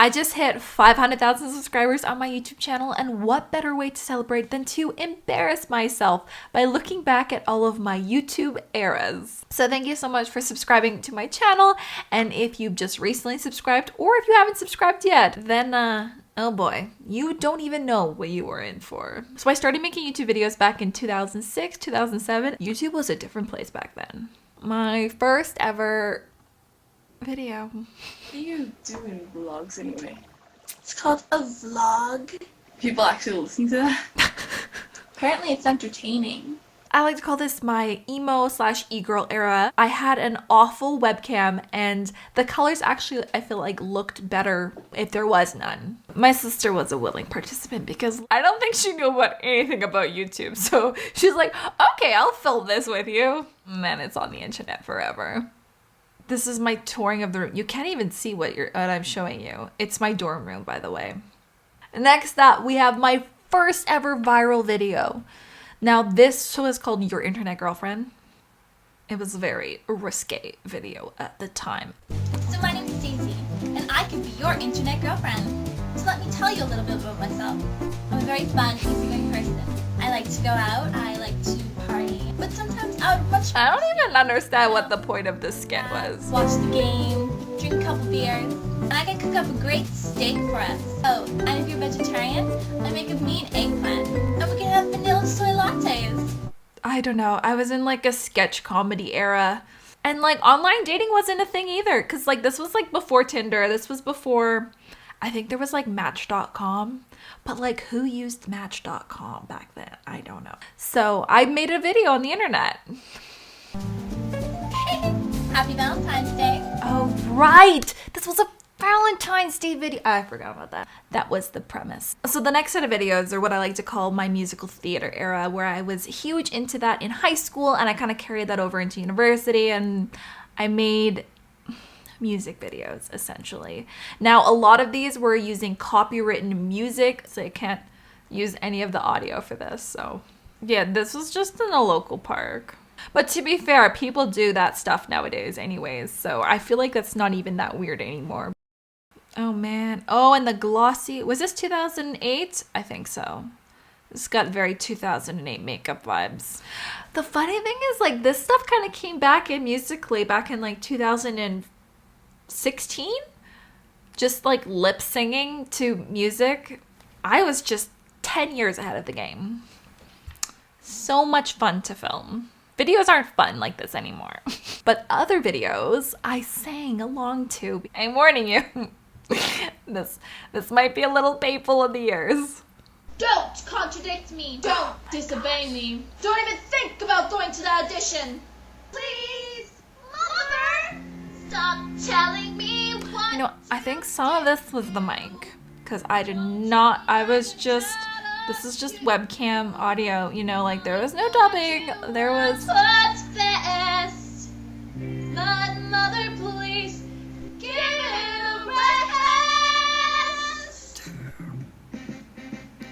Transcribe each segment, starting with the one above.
I just hit 500,000 subscribers on my YouTube channel, and what better way to celebrate than to embarrass myself by looking back at all of my YouTube eras. So thank you so much for subscribing to my channel, and if you've just recently subscribed or if you haven't subscribed yet, then oh boy, you don't even know what you were in for. So I started making YouTube videos back in 2006, 2007. YouTube was a different place back then. My first ever video. What do you do in vlogs anyway? It's called a vlog. People actually listen to that? Apparently it's entertaining. I like to call this my emo/e-girl era. I had an awful webcam, and the colors actually, I feel like, looked better if there was none. My sister was a willing participant because I don't think she knew anything about YouTube. So she's like, okay, I'll film this with you. And then it's on the internet forever. This is my touring of the room. You can't even see what I'm showing you. It's my dorm room, by the way. Next up, we have my first ever viral video. Now, this was called Your Internet Girlfriend. It was a very risque video at the time. So my name is Daisy, and I could be your internet girlfriend. So let me tell you a little bit about myself. I'm a very fun, easygoing person. I like to go out, I like to party, but sometimes I would much I don't even understand what the point of this skit was. watch the game, drink a couple beers, and I can cook up a great steak for us. Oh, and if you're vegetarian, I make a mean eggplant, and we can have vanilla soy lattes. I don't know. I was in like a sketch comedy era. And like online dating wasn't a thing either. Cause like this was like before Tinder. This was before, I think there was like Match.com. But like who used Match.com back then? I don't know. So I made a video on the internet. Happy Valentine's Day. Oh, right. This was a Valentine's Day video. I forgot about that. That was the premise. So the next set of videos are what I like to call my musical theater era, where I was huge into that in high school, and I kind of carried that over into university, and I made music videos essentially. Now, a lot of these were using copywritten music, so I can't use any of the audio for this. So yeah, this was just in a local park. But to be fair, people do that stuff nowadays anyways, so I feel like that's not even that weird anymore. Oh man. Oh, and the glossy, was this 2008? I think so. This got very 2008 makeup vibes. The funny thing is, like, this stuff kind of came back in musically back in like 2016. Just like lip singing to music. I was just 10 years ahead of the game. So much fun to film. Videos aren't fun like this anymore. But other videos I sang along to. I'm warning you. This might be a little painful in the ears. Don't contradict me. Don't disobey me. Don't even think about going to the audition. Please, Mother, stop telling me what. You know, I think some of this was the mic. Because I was just, this is just webcam audio. You know, like there was no dubbing. There was. What's this? But Mother, please give a rest.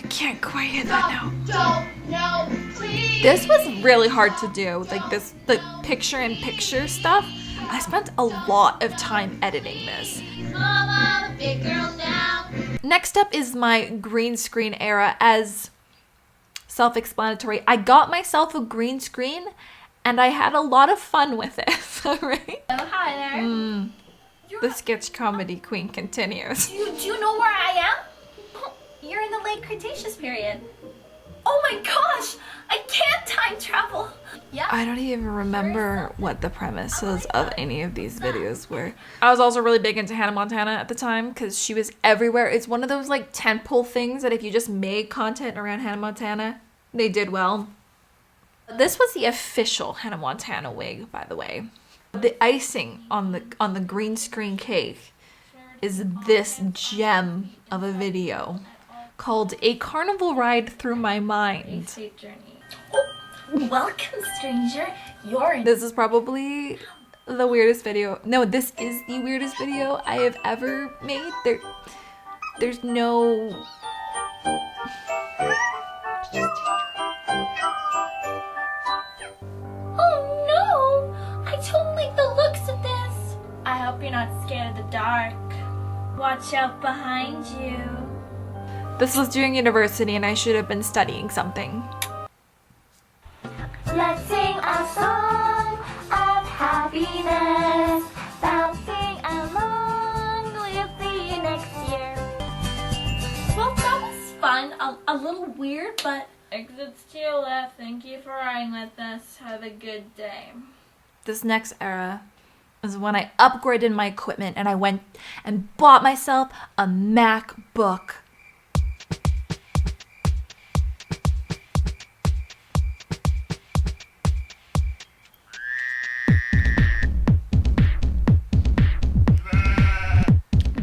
Can't quite hear that now. Don't, please. This was really hard to do. Like this, the picture-in-picture stuff. I spent a lot of time editing this. Mama, big girl now. Next up is my green screen era. As self-explanatory, I got myself a green screen and I had a lot of fun with it. Right? Oh, hi there. The sketch comedy queen continues. Do you know where I am? You're in the late Cretaceous period. Oh my gosh! I can't time travel! Yeah. I don't even remember what the premise is of any of these videos were. I was also really big into Hannah Montana at the time because she was everywhere. It's one of those like tentpole things that if you just made content around Hannah Montana, they did well. This was the official Hannah Montana wig, by the way. The icing on the green screen cake is this gem of a video called A Carnival Ride Through My Mind. Oh, welcome, stranger. You're in. This is probably the weirdest video. No, this is the weirdest video I have ever made. There's no... Oh no! I don't like the looks of this. I hope you're not scared of the dark. Watch out behind you. This was during university and I should have been studying something. Let's sing a song of happiness, bouncing along. We'll see you next year. Well, that was fun. A little weird, but exits to your left. Thank you for riding with us. Have a good day. This next era is when I upgraded my equipment and I went and bought myself a MacBook.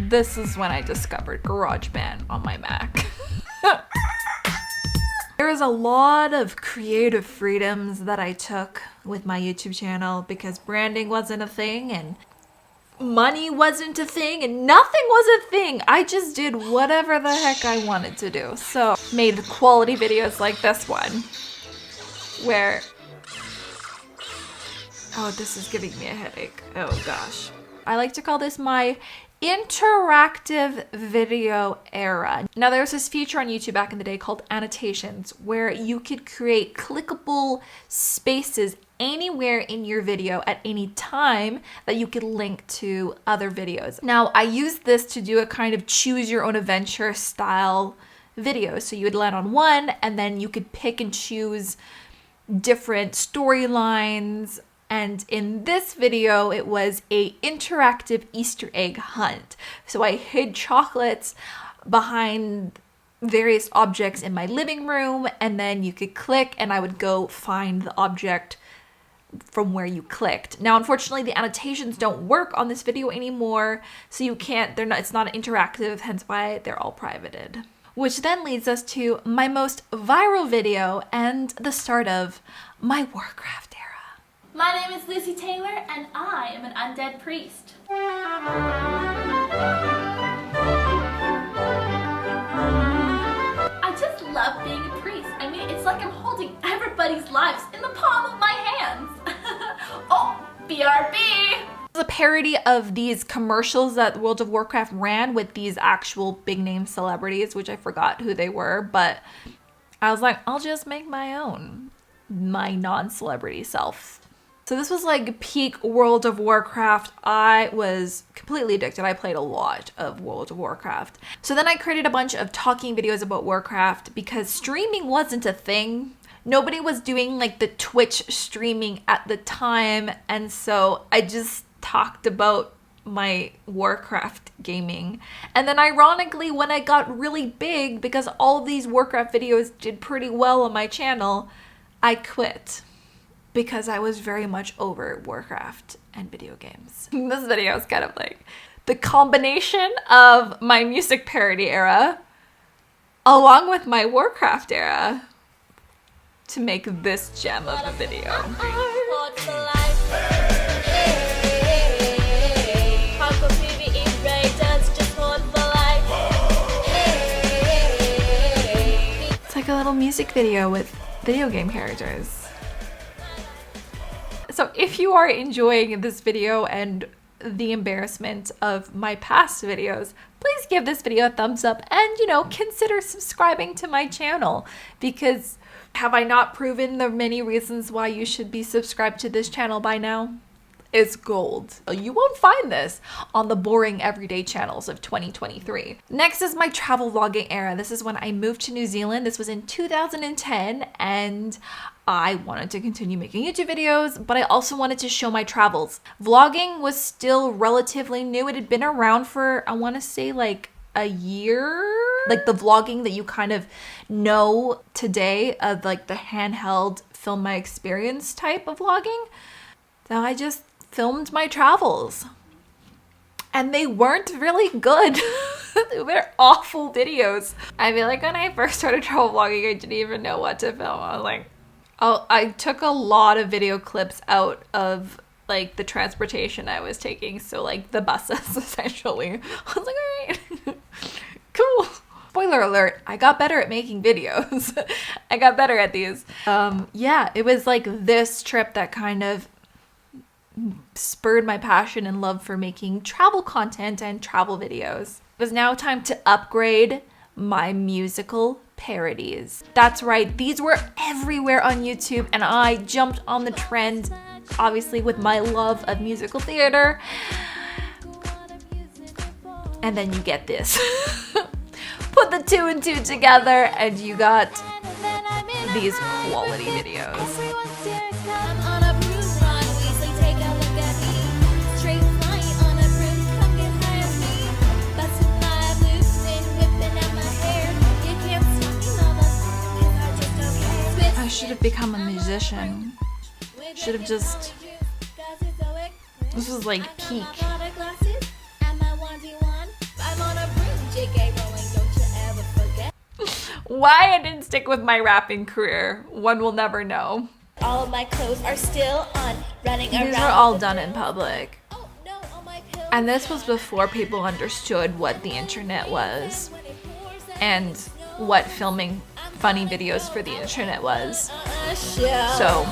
This is when I discovered GarageBand on my Mac. There was a lot of creative freedoms that I took with my YouTube channel because branding wasn't a thing and money wasn't a thing and nothing was a thing. I just did whatever the heck I wanted to do. So made quality videos like this one where, oh, this is giving me a headache. Oh gosh. I like to call this my interactive video era. Now there was this feature on YouTube back in the day called annotations where you could create clickable spaces anywhere in your video at any time that you could link to other videos. Now I used this to do a kind of choose your own adventure style video. So you would land on one and then you could pick and choose different storylines. And in this video, it was a interactive Easter egg hunt. So I hid chocolates behind various objects in my living room, and then you could click and I would go find the object from where you clicked. Now, unfortunately, the annotations don't work on this video anymore, so you can't, it's not interactive, hence why they're all privated. Which then leads us to my most viral video and the start of my Warcraft era. My name is Lucy Taylor, and I am an undead priest. I just love being a priest. I mean, it's like I'm holding everybody's lives in the palm of my hands. Oh, BRB! It's a parody of these commercials that World of Warcraft ran with these actual big name celebrities, which I forgot who they were, but I was like, I'll just make my own, my non-celebrity self. So this was like peak World of Warcraft. I was completely addicted. I played a lot of World of Warcraft. So then I created a bunch of talking videos about Warcraft because streaming wasn't a thing. Nobody was doing like the Twitch streaming at the time. And so I just talked about my Warcraft gaming. And then ironically, when I got really big, because all of these Warcraft videos did pretty well on my channel, I quit. Because I was very much over Warcraft and video games. This video is kind of like the combination of my music parody era along with my Warcraft era to make this gem of a video. It's like a little music video with video game characters. So if you are enjoying this video and the embarrassment of my past videos, please give this video a thumbs up and, you know, consider subscribing to my channel, because have I not proven the many reasons why you should be subscribed to this channel by now? It's gold. You won't find this on the boring everyday channels of 2023. Next is my travel vlogging era. This is when I moved to New Zealand. This was in 2010 and I wanted to continue making YouTube videos, but I also wanted to show my travels. Vlogging was still relatively new. It had been around for, I want to say like a year. Like the vlogging that you kind of know today of like the handheld film my experience type of vlogging. So I just filmed my travels and they weren't really good. They were awful videos. I feel like when I first started travel vlogging, I didn't even know what to film. I was like, oh, I took a lot of video clips out of like the transportation I was taking. So like the buses essentially. I was like, all right, cool. Spoiler alert, I got better at making videos. I got better at these. Yeah, it was like this trip that kind of spurred my passion and love for making travel content and travel videos. It was now time to upgrade my musical parodies. That's right, these were everywhere on YouTube and I jumped on the trend, obviously with my love of musical theater. And then you get this. Put the 2 and 2 together and you got these quality videos. I should have become a musician. Should have just... This was like peak. Why I didn't stick with my rapping career, one will never know. All of my clothes are still on, running around. These were all done in public. And this was before people understood what the internet was and what filming funny videos for the internet was. So,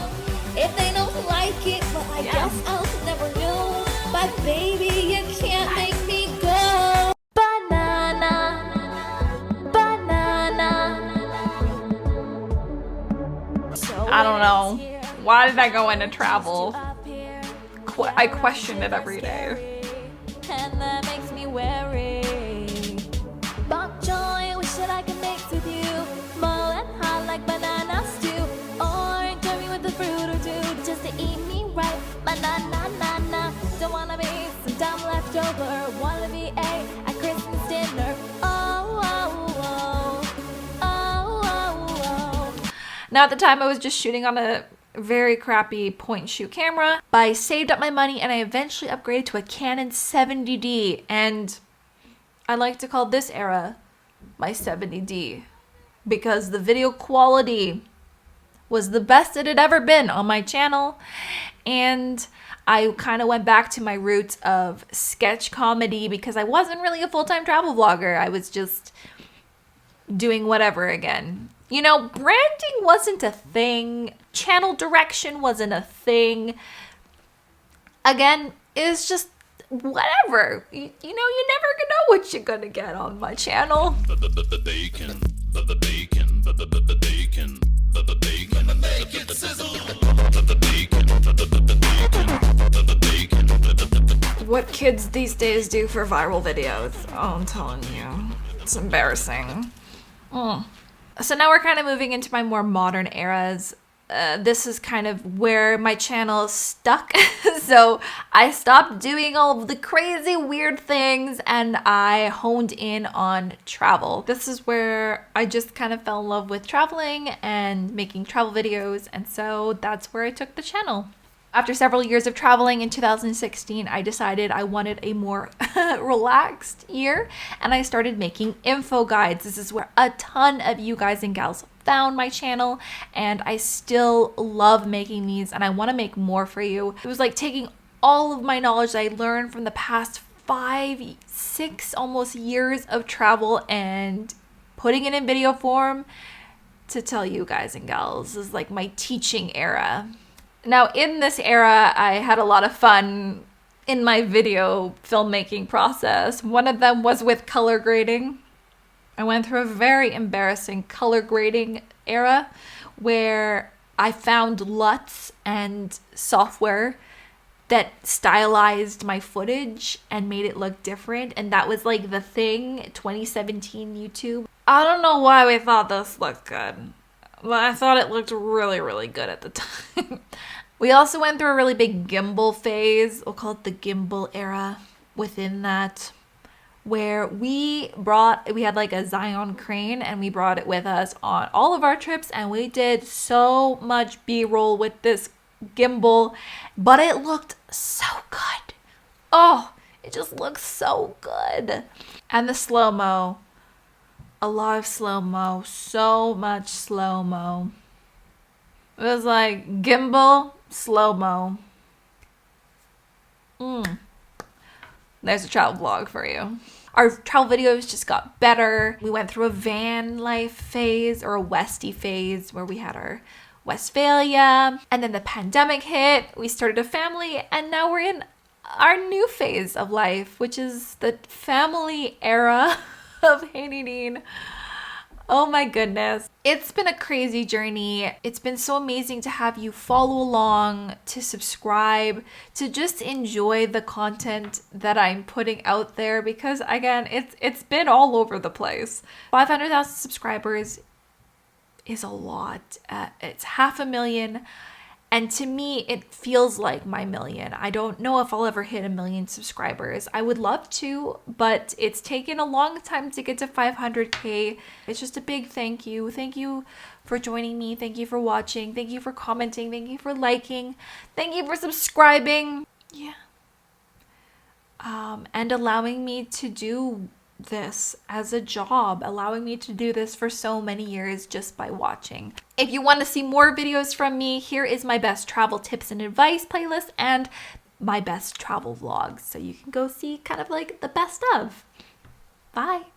if they don't like it, but I guess I'll never know. But baby, you can't make me go. Banana, banana. So I don't know. Why did I go into travel? I question it every day. And that makes me wary. Bok choy, wish that I could mix with you. Mull and hot like banana stew. Or join me with the fruit or two just to eat me right. Banana, na, na. Don't wanna be some dumb leftover. Wanna be at Christmas dinner. Oh, oh, oh. Oh, oh, oh. Now at the time I was just shooting on a very crappy point and shoot camera, but I saved up my money and I eventually upgraded to a Canon 70D, and I like to call this era my 70D because the video quality was the best it had ever been on my channel, and I kind of went back to my roots of sketch comedy because I wasn't really a full-time travel vlogger. I was just doing whatever again. You know, branding wasn't a thing. Channel direction wasn't a thing. Again, it's just whatever. You know, you never know what you're gonna get on my channel. What kids these days do for viral videos. Oh, I'm telling you. It's embarrassing. So now we're kind of moving into my more modern eras. This is kind of where my channel is stuck. So I stopped doing all of the crazy weird things and I honed in on travel. This is where I just kind of fell in love with traveling and making travel videos, and so that's where I took the channel. After several years of traveling in 2016, I decided I wanted a more relaxed year, and I started making info guides. This is where a ton of you guys and gals found my channel, and I still love making these, and I want to make more for you. It was like taking all of my knowledge that I learned from the past 5, 6 almost years of travel and putting it in video form to tell you guys and gals. This is like my teaching era. Now, in this era, I had a lot of fun in my video filmmaking process. One of them was with color grading. I went through a very embarrassing color grading era where I found LUTs and software that stylized my footage and made it look different. And that was like the thing, 2017 YouTube. I don't know why we thought this looked good. Well, I thought it looked really, really good at the time. We also went through a really big gimbal phase. We'll call it the gimbal era within that, where we had like a Zion crane and we brought it with us on all of our trips, and we did so much B-roll with this gimbal, but it looked so good. Oh, it just looks so good. And the slow-mo. A lot of slow-mo, so much slow-mo. It was like gimbal, slow-mo. There's a travel vlog for you. Our travel videos just got better. We went through a van life phase or a Westie phase where we had our Westphalia, and then the pandemic hit. We started a family, and now we're in our new phase of life, which is the family era of Hey Nadine. Oh my goodness. It's been a crazy journey. It's been so amazing to have you follow along, to subscribe, to just enjoy the content that I'm putting out there, because again, it's been all over the place. 500,000 subscribers is a lot. It's 500,000. And to me, it feels like my million. I don't know if I'll ever hit 1 million subscribers. I would love to, but it's taken a long time to get to 500K. It's just a big thank you. Thank you for joining me. Thank you for watching. Thank you for commenting. Thank you for liking. Thank you for subscribing. Yeah. And allowing me to do this as a job, allowing me to do this for so many years just by watching. If you want to see more videos from me, here is my best travel tips and advice playlist and my best travel vlogs. So you can go see kind of like the best of. Bye.